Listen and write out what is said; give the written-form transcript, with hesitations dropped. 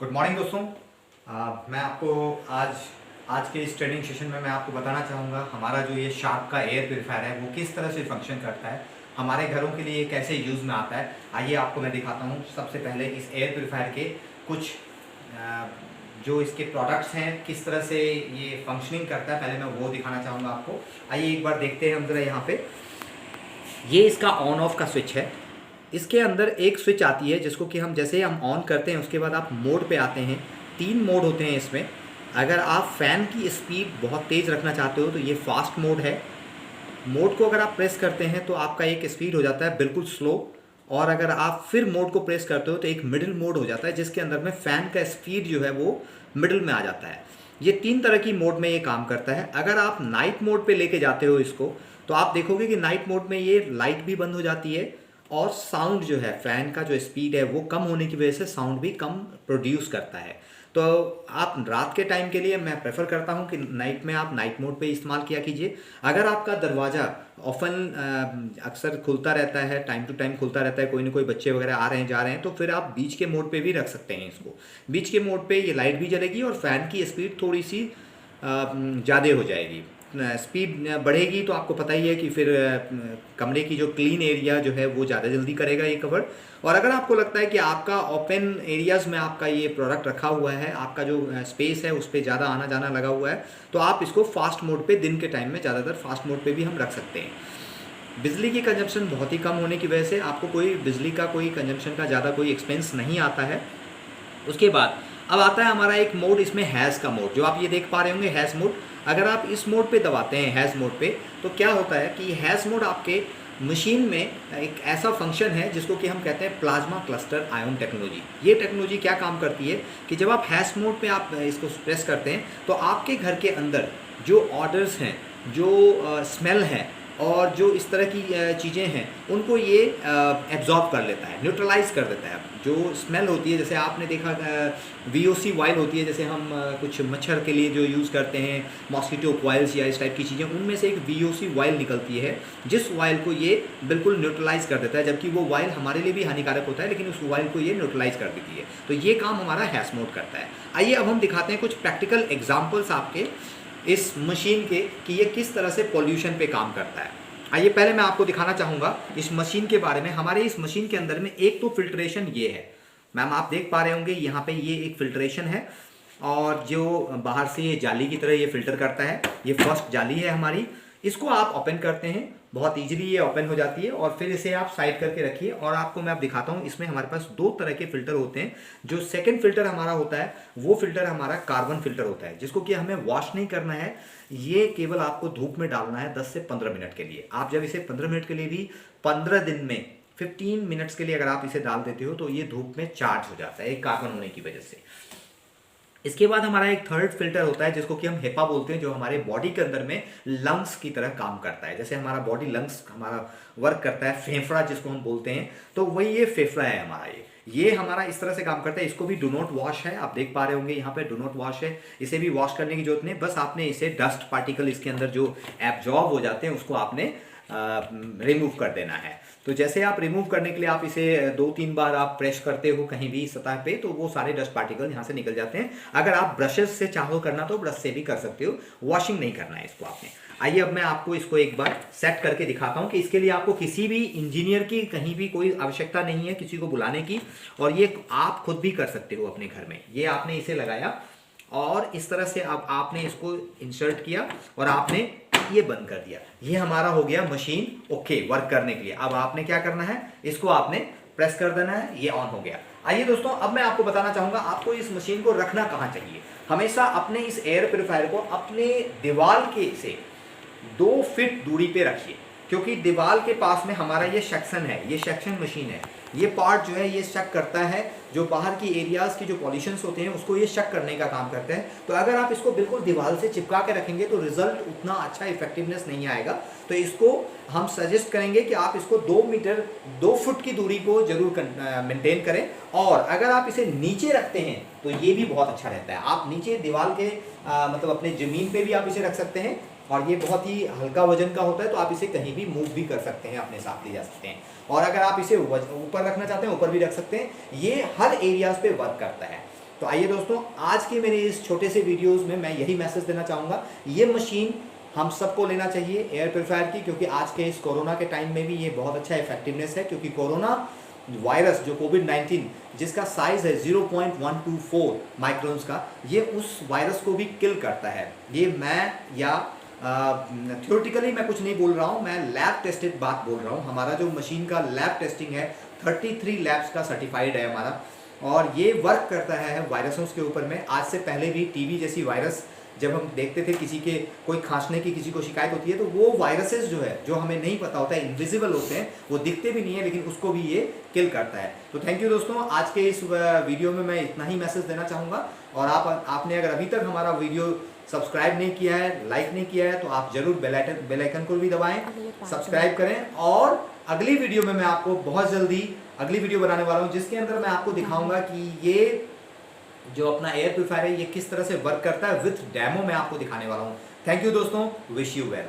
Good morning दोस्तों। मैं आपको आज आज के इस ट्रेनिंग सेशन में मैं आपको बताना चाहूँगा हमारा जो ये शार्क का एयर प्योरीफायर है वो किस तरह से फंक्शन करता है, हमारे घरों के लिए कैसे यूज़ में आता है। आइए आपको मैं दिखाता हूँ। सबसे पहले इस एयर प्योरीफायर के कुछ जो इसके प्रोडक्ट्स हैं किस तरह से ये फंक्शनिंग करता है, पहले मैं वो दिखाना चाहूँगा आपको। आइए एक बार देखते हैं हम ज़रा यहाँ पे। ये इसका ऑन ऑफ का स्विच है। इसके अंदर एक स्विच आती है जिसको कि हम जैसे हम ऑन करते हैं उसके बाद आप मोड पे आते हैं। 3 मोड होते हैं इसमें। अगर आप फ़ैन की स्पीड बहुत तेज़ रखना चाहते हो तो ये फास्ट मोड है। मोड को अगर आप प्रेस करते हैं तो आपका एक स्पीड हो जाता है बिल्कुल स्लो, और अगर आप फिर मोड को प्रेस करते हो तो एक मिडिल मोड हो जाता है जिसके अंदर में फ़ैन का स्पीड जो है वो मिडिल में आ जाता है। ये 3 तरह की मोड में ये काम करता है। अगर आप नाइट मोड पे लेके जाते हो इसको तो आप देखोगे कि नाइट मोड में ये लाइट भी बंद हो जाती है और साउंड जो है फ़ैन का जो स्पीड है वो कम होने की वजह से साउंड भी कम प्रोड्यूस करता है। तो आप रात के टाइम के लिए मैं प्रेफर करता हूं कि नाइट में आप नाइट मोड पे इस्तेमाल किया कीजिए। अगर आपका दरवाज़ा ऑफन अक्सर खुलता रहता है, टाइम टू टाइम खुलता रहता है, कोई ना कोई बच्चे वगैरह आ रहे हैं जा रहे हैं, तो फिर आप बीच के मोड पे भी रख सकते हैं इसको। बीच के मोड पे ये लाइट भी जलेगी और फ़ैन की स्पीड थोड़ी सी ज़्यादा हो जाएगी। स्पीड बढ़ेगी तो आपको पता ही है कि फिर कमरे की जो क्लीन एरिया जो है वो ज़्यादा जल्दी करेगा ये कवर। और अगर आपको लगता है कि आपका ओपन एरियाज़ में आपका ये प्रोडक्ट रखा हुआ है, आपका जो स्पेस है उस पर ज़्यादा आना जाना लगा हुआ है, तो आप इसको फास्ट मोड पे दिन के टाइम में ज़्यादातर फास्ट मोड पे भी हम रख सकते हैं। बिजली की कंजप्शन बहुत ही कम होने की वजह से आपको कोई बिजली का कोई कंजप्शन का ज़्यादा कोई एक्सपेंस नहीं आता है। उसके बाद अब आता है हमारा एक मोड, इसमें हैज़ का मोड, जो आप ये देख पा रहे होंगे हैज़ मोड। अगर आप इस मोड पे दबाते हैं हैज़ मोड पे तो क्या होता है कि हैज़ मोड आपके मशीन में एक ऐसा फंक्शन है जिसको कि हम कहते हैं प्लाज्मा क्लस्टर आयन टेक्नोलॉजी। ये टेक्नोलॉजी क्या काम करती है कि जब आप हैज़ मोड पे आप इसको प्रेस करते हैं तो आपके घर के अंदर जो ऑर्डर्स हैं, जो स्मेल है और जो इस तरह की चीज़ें हैं उनको ये एब्जॉर्ब कर लेता है, न्यूट्रलाइज कर देता है। जो स्मेल होती है, जैसे आपने देखा VOC वाइल होती है, जैसे हम कुछ मच्छर के लिए जो यूज़ करते हैं मॉस्किटो कॉइल्स या इस टाइप की चीज़ें, उनमें से एक VOC वाइल निकलती है जिस वाइल को ये बिल्कुल न्यूट्रलाइज कर देता है, जबकि वो वाइल हमारे लिए भी हानिकारक होता है लेकिन उस वाइल को ये न्यूट्रलाइज कर देती है। तो ये काम हमारा हैज़ मोड करता है। आइए अब हम दिखाते हैं कुछ प्रैक्टिकल एग्जाम्पल्स आपके इस मशीन के कि ये किस तरह से पॉल्यूशन पे काम करता है। आइए पहले मैं आपको दिखाना चाहूँगा इस मशीन के बारे में। हमारे इस मशीन के अंदर में एक तो फिल्ट्रेशन ये है, मैम आप देख पा रहे होंगे यहाँ पे ये एक फिल्ट्रेशन है, और जो बाहर से ये जाली की तरह ये फिल्टर करता है। ये फर्स्ट जाली है हमारी। इसको आप ओपन करते हैं, बहुत इजीली ये ओपन हो जाती है, और फिर इसे आप साइड करके रखिए और आपको मैं अब दिखाता हूँ। इसमें हमारे पास 2 तरह के फिल्टर होते हैं। जो सेकंड फिल्टर हमारा होता है वो फिल्टर हमारा कार्बन फिल्टर होता है, जिसको कि हमें वॉश नहीं करना है, ये केवल आपको धूप में डालना है 10 से 15 मिनट के लिए। आप जब इसे 15 मिनट के लिए भी 15 दिन में 15 मिनट्स के लिए अगर आप इसे डाल देते हो तो ये धूप में चार्ज हो जाता है, एक कार्बन होने की वजह से। इसके बाद हमारा एक थर्ड फिल्टर होता है जिसको कि हम हेपा बोलते हैं, जो हमारे बॉडी के अंदर में लंग्स की तरह काम करता है। जैसे हमारा बॉडी लंग्स हमारा वर्क करता है, फेफड़ा जिसको हम बोलते हैं, तो वही ये फेफड़ा है हमारा। ये हमारा इस तरह से काम करता है। इसको भी डू नॉट वॉश है, आप देख पा रहे होंगे यहाँ पे डू नॉट वॉश है। इसे भी वॉश करने की जरूरत नहीं, बस आपने इसे डस्ट पार्टिकल इसके अंदर जो एब्जॉर्ब हो जाते हैं उसको आपने रिमूव कर देना है। तो जैसे आप रिमूव करने के लिए आप इसे 2-3 बार आप प्रेस करते हो कहीं भी सतह पे, तो वो सारे डस्ट पार्टिकल यहाँ से निकल जाते हैं। अगर आप ब्रशेस से चाहो करना तो ब्रश से भी कर सकते हो, वॉशिंग नहीं करना है इसको आपने। आइए अब मैं आपको इसको एक बार सेट करके दिखाता हूँ कि इसके लिए आपको किसी भी इंजीनियर की कहीं भी कोई आवश्यकता नहीं है किसी को बुलाने की, और ये आप खुद भी कर सकते हो अपने घर में। ये आपने इसे लगाया और इस तरह से अब आपने इसको इंसर्ट किया और आपने ये बंद कर दिया। ये हमारा हो गया मशीन ओके वर्क करने के लिए। अब आपने क्या करना है, इसको आपने प्रेस कर देना है, ये ऑन हो गया। आइए दोस्तों अब मैं आपको बताना चाहूंगा आपको इस मशीन को रखना कहाँ चाहिए। हमेशा अपने इस एयर प्योरीफायर को अपने दीवार के से 2 फीट दूरी पे रखिए, क्योंकि दीवार के पास में हमारा ये सेक्शन है, ये सेक्शन मशीन है। ये पार्ट जो है ये शक करता है, जो बाहर की एरियाज की जो पॉल्यूशंस होते हैं उसको ये शक करने का काम करता है। तो अगर आप इसको बिल्कुल दीवार से चिपका के रखेंगे तो रिजल्ट उतना अच्छा इफेक्टिवनेस नहीं आएगा। तो इसको हम सजेस्ट करेंगे कि आप इसको 2 फुट की दूरी को जरूर मेंटेन करें। और अगर आप इसे नीचे रखते हैं तो ये भी बहुत अच्छा रहता है। आप नीचे दीवार के मतलब अपने ज़मीन पे भी आप इसे रख सकते हैं, और ये बहुत ही हल्का वजन का होता है, तो आप इसे कहीं भी मूव भी कर सकते हैं, अपने साथ ले जा सकते हैं। और अगर आप इसे ऊपर रखना चाहते हैं ऊपर भी रख सकते हैं। ये हर एरियाज पे वर्क करता है। तो आइए दोस्तों, आज के मेरे इस छोटे से वीडियोस में मैं यही मैसेज देना चाहूँगा, ये मशीन हम सबको लेना चाहिए एयर प्योरीफायर की, क्योंकि आज के इस कोरोना के टाइम में भी ये बहुत अच्छा इफेक्टिवनेस है, क्योंकि कोरोना वायरस जो कोविड-19 जिसका साइज है 0.124 माइक्रोन्स का, ये उस वायरस को भी किल करता है। ये मैं या थ्योरेटिकली मैं कुछ नहीं बोल रहा हूँ, मैं लैब टेस्टेड बात बोल रहा हूँ। हमारा जो मशीन का लैब टेस्टिंग है 33 लैब्स का सर्टिफाइड है हमारा, और ये वर्क करता है वायरसों के ऊपर में। आज से पहले भी टीबी जैसी वायरस जब हम देखते थे, किसी के कोई खांसने की किसी को शिकायत होती है, तो वो वायरसेस जो है, जो हमें नहीं पता होता है, इनविजिबल होते हैं, वो दिखते भी नहीं है, लेकिन उसको भी ये किल करता है। तो थैंक यू दोस्तों, आज के इस वीडियो में मैं इतना ही मैसेज देना चाहूँगा। और आपने अगर अभी तक हमारा वीडियो सब्सक्राइब नहीं किया है, लाइक नहीं किया है, तो आप जरूर बेल आइकन को भी दबाएं, सब्सक्राइब करें। और अगली वीडियो में मैं आपको बहुत जल्दी अगली वीडियो बनाने वाला हूँ, जिसके अंदर मैं आपको दिखाऊंगा कि ये जो अपना एयर प्यूरीफायर है ये किस तरह से वर्क करता है, विथ डेमो मैं आपको दिखाने वाला हूँ। थैंक यू दोस्तों, विश यू वेल।